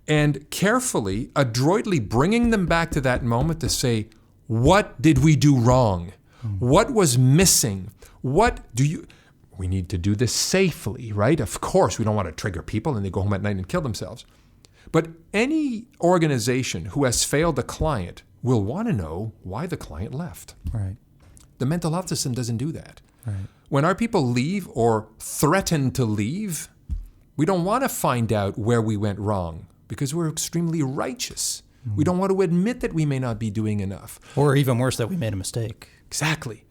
and carefully, adroitly bringing them back to that moment to say, what did we do wrong? What was missing? We need to do this safely, right? Of course, we don't want to trigger people and they go home at night and kill themselves. But any organization who has failed a client will want to know why the client left. Right. The mental health system doesn't do that. Right. When our people leave or threaten to leave, we don't want to find out where we went wrong because we're extremely righteous. We don't want to admit that we may not be doing enough. Or even worse, that we made a mistake. Exactly.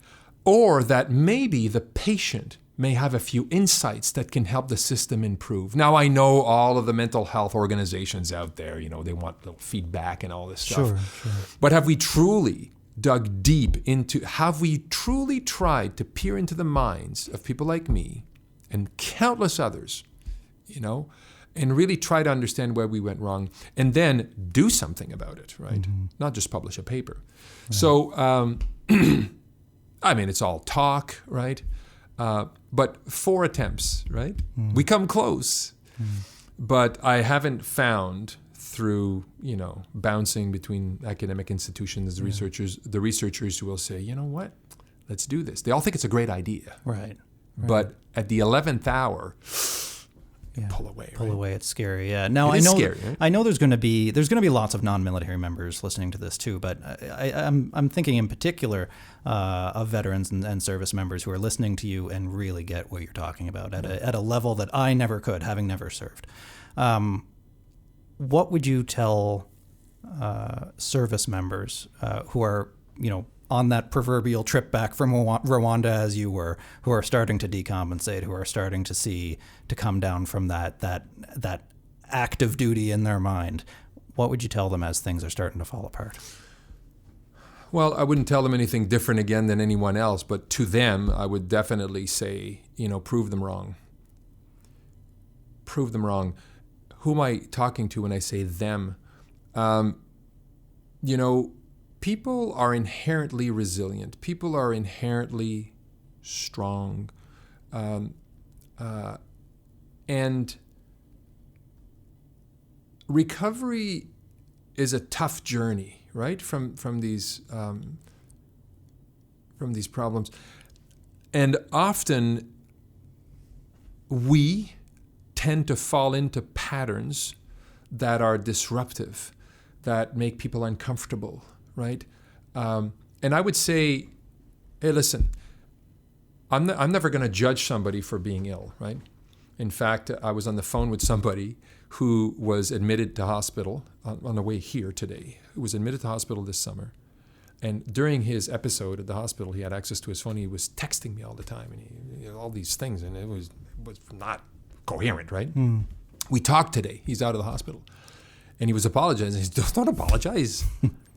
Or that maybe the patient may have a few insights that can help the system improve. Now, I know all of the mental health organizations out there, they want little feedback and all this stuff. Sure. But have we truly dug deep into, have we truly tried to peer into the minds of people like me and countless others, and really try to understand where we went wrong and then do something about it, right? Not just publish a paper. Right. So, it's all talk, right? But 4 attempts, right? We come close. But I haven't found through, bouncing between academic institutions, the researchers who will say, you know what, let's do this. They all think it's a great idea. Right. But at the 11th hour, pull away. Pull away. It's scary. Yeah. Now scary, right? I know there's going to be lots of non-military members listening to this too. But I'm thinking in particular of veterans and service members who are listening to you and really get what you're talking about at a level that I never could, having never served. what would you tell service members who are, on that proverbial trip back from Rwanda as you were, who are starting to decompensate, who are starting to come down from that active duty in their mind? What would you tell them as things are starting to fall apart? Well, I wouldn't tell them anything different again than anyone else, but to them, I would definitely say, prove them wrong. Prove them wrong. Who am I talking to when I say them? People are inherently resilient. People are inherently strong. And recovery is a tough journey, right? From these problems. And often we tend to fall into patterns that are disruptive, that make people uncomfortable, right? And I would say, hey, listen, I'm never going to judge somebody for being ill, right? In fact, I was on the phone with somebody who was admitted to hospital on the way here today, who was admitted to hospital this summer. And during his episode at the hospital, he had access to his phone. He was texting me all the time, and all these things, and it was not coherent, right? Mm. We talked today. He's out of the hospital. And he was apologizing. He said, don't apologize.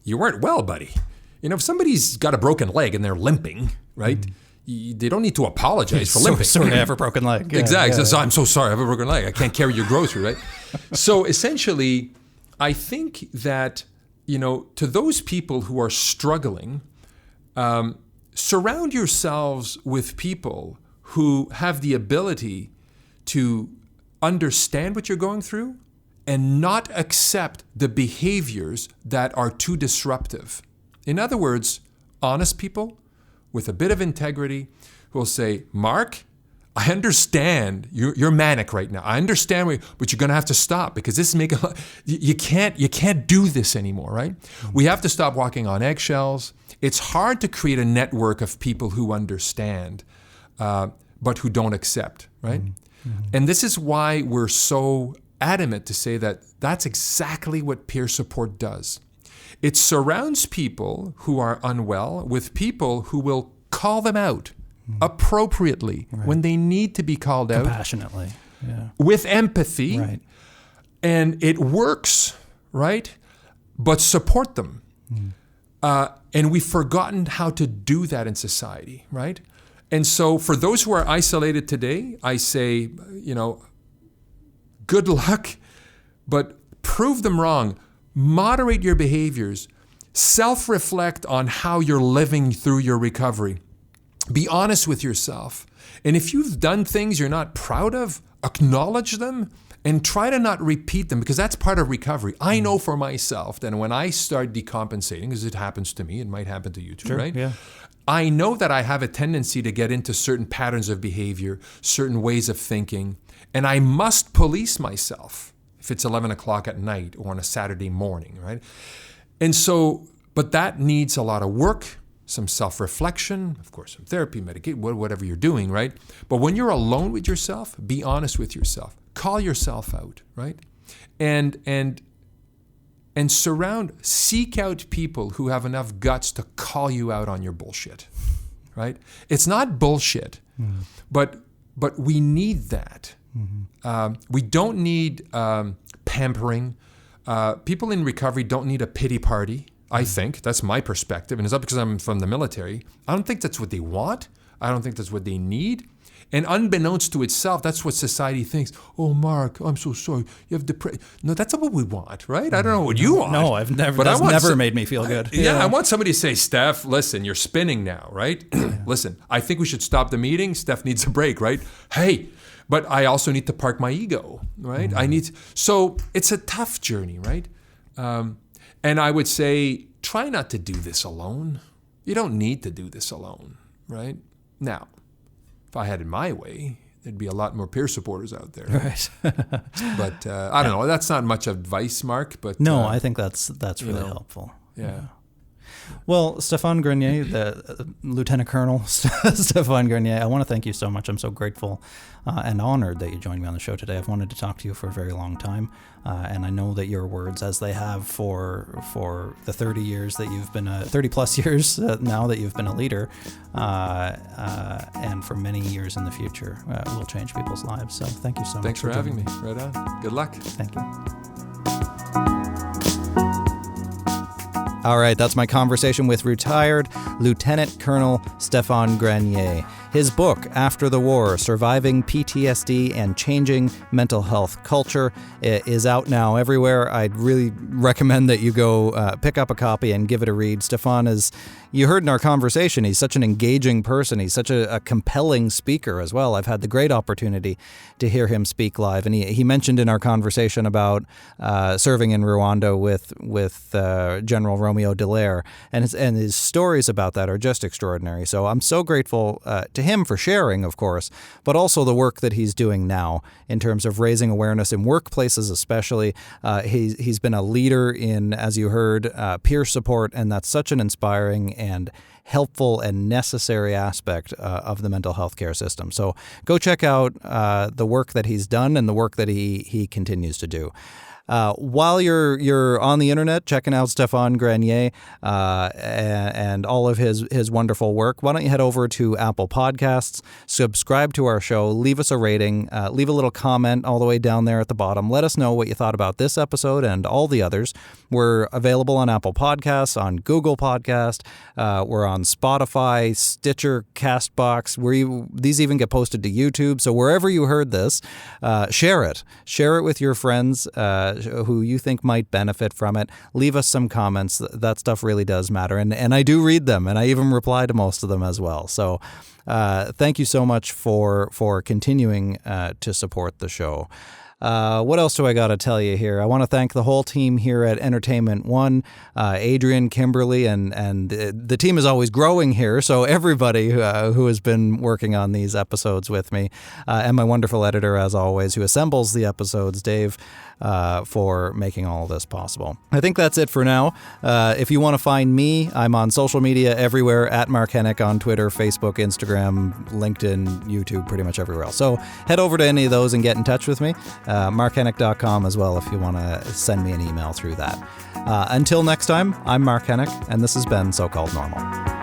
You weren't well, buddy. If somebody's got a broken leg and they're limping, right? They don't need to apologize for limping. Sorry, I have a broken leg. Yeah, exactly. Yeah. So I'm so sorry, I have a broken leg. I can't carry your grocery, right? So essentially, I think that, to those people who are struggling, surround yourselves with people who have the ability to understand what you're going through and not accept the behaviors that are too disruptive. In other words, honest people with a bit of integrity who will say, Mark, I understand you're manic right now. I understand, but you're going to have to stop because this is making you can't do this anymore, right? Mm-hmm. We have to stop walking on eggshells. It's hard to create a network of people who understand, but who don't accept, right? Mm-hmm. And this is why we're so adamant to say that that's exactly what peer support does. It surrounds people who are unwell with people who will call them out appropriately when they need to be called out. Compassionately. Yeah. With empathy. Right. And it works, right? But support them. And we've forgotten how to do that in society, right? And so for those who are isolated today, I say, good luck, but prove them wrong. Moderate your behaviors. Self-reflect on how you're living through your recovery. Be honest with yourself. And if you've done things you're not proud of, acknowledge them and try to not repeat them because that's part of recovery. I know for myself that when I start decompensating, because it happens to me, it might happen to you too, sure, right? Yeah. I know that I have a tendency to get into certain patterns of behavior, certain ways of thinking, and I must police myself if it's 11 o'clock at night or on a Saturday morning, right? And so, but that needs a lot of work, some self-reflection, of course, some therapy, medication, whatever you're doing, right? But when you're alone with yourself, be honest with yourself. Call yourself out, right? And seek out people who have enough guts to call you out on your bullshit, right? It's not bullshit, but we need that. Mm-hmm. We don't need pampering. People in recovery don't need a pity party. I think that's my perspective, and it's not because I'm from the military. I don't think that's what they want. I don't think that's what they need. And unbeknownst to itself, that's what society thinks. Oh, Mark, I'm so sorry. You have depression. No, that's not what we want, right? I don't know what you want. No, that's never made me feel good. I want somebody to say, Steph, listen, you're spinning now, right? Listen, I think we should stop the meeting. Steph needs a break, right? Hey, but I also need to park my ego, right? So it's a tough journey, right? And I would say, try not to do this alone. You don't need to do this alone, right? Now, if I had it my way, there'd be a lot more peer supporters out there. Right. But I don't know. That's not much advice, Mark. But no, I think that's really helpful. Yeah. Well, Stéphane Grenier, the Lieutenant-Colonel Stéphane Grenier, I want to thank you so much. I'm so grateful and honored that you joined me on the show today. I've wanted to talk to you for a very long time, and I know that your words, as they have for the 30 years that you've been 30 plus years now that you've been a leader, and for many years in the future, will change people's lives. So thank you so much. Thanks for having me. Right on. Good luck. Thank you. All right, that's my conversation with retired Lieutenant Colonel Stéphane Grenier. His book, After the War, Surviving PTSD and Changing Mental Health Culture, is out now everywhere. I'd really recommend that you go pick up a copy and give it a read. Stéphane is, you heard in our conversation, he's such an engaging person. He's such a compelling speaker as well. I've had the great opportunity to hear him speak live. And he mentioned in our conversation about serving in Rwanda with General Romeo Dallaire, and his stories about that are just extraordinary. So I'm so grateful to him for sharing, of course, but also the work that he's doing now in terms of raising awareness in workplaces especially. He's been a leader in, as you heard, peer support, and that's such an inspiring and helpful and necessary aspect of the mental health care system. So go check out the work that he's done and the work that he continues to do. While you're on the internet checking out Stéphane Grenier and all of his wonderful work, why don't you head over to Apple Podcasts, subscribe to our show, leave us a rating, leave a little comment all the way down there at the bottom. Let us know what you thought about this episode and all the others. We're available on Apple Podcasts, on Google Podcast, we're on Spotify, Stitcher, Castbox. These even get posted to YouTube. So wherever you heard this, share it. Share it with your friends who you think might benefit from it. Leave us some comments. That stuff really does matter. And I do read them, and I even reply to most of them as well. So thank you so much for continuing to support the show. What else do I got to tell you here? I want to thank the whole team here at Entertainment One, Adrian, Kimberly, and the team is always growing here. So everybody who has been working on these episodes with me, and my wonderful editor, as always, who assembles the episodes, Dave, for making all of this possible. I think that's it for now. If you want to find me, I'm on social media everywhere, at Mark Hennick on Twitter, Facebook, Instagram, LinkedIn, YouTube, pretty much everywhere else. So head over to any of those and get in touch with me. MarkHennick.com as well if you want to send me an email through that. Until next time, I'm Mark Hennick, and this has been So-Called Normal.